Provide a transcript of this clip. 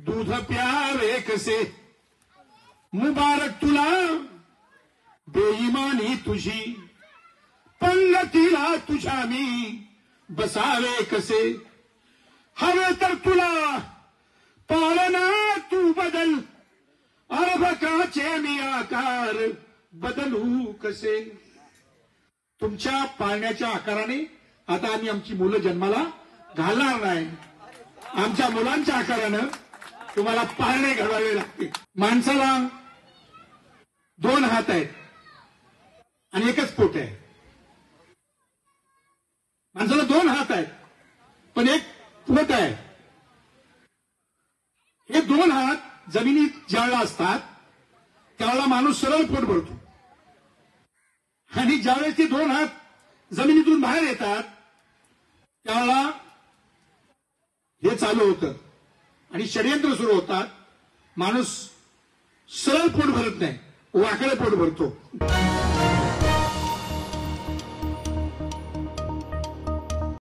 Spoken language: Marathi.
दूध प्यावे कसे मुबारक तुला बेईमानी तुझी पंगतीला तुझ्या मी बसावे कसे हवे तर तुला पाळना तू बदल अर्भकाचे मी आकार बदलू कसे। तुमच्या पाळण्याच्या आकाराने आता आम्ही आमची मुलं जन्माला घालणार नाही। आमच्या मुलांच्या आकारानं तुम्हाला पाळणे घडवावे लागते। माणसाला 2 हात आहेत आणि एकच पोट आहे। माणसाला 2 हात आहेत पण एक पोट आहे। हे 2 हात जमिनीत ज्यावेळेला असतात त्यावेळेला माणूस सरळ पोट भरतो आणि ज्यावेळेस ते 2 हात जमिनीतून बाहेर येतात त्यावेळेला हे चालू होतं आणि षडयंत्र सुरू होतात। माणूस सरळ पोट भरत नाही, वाकडं पोट भरतो।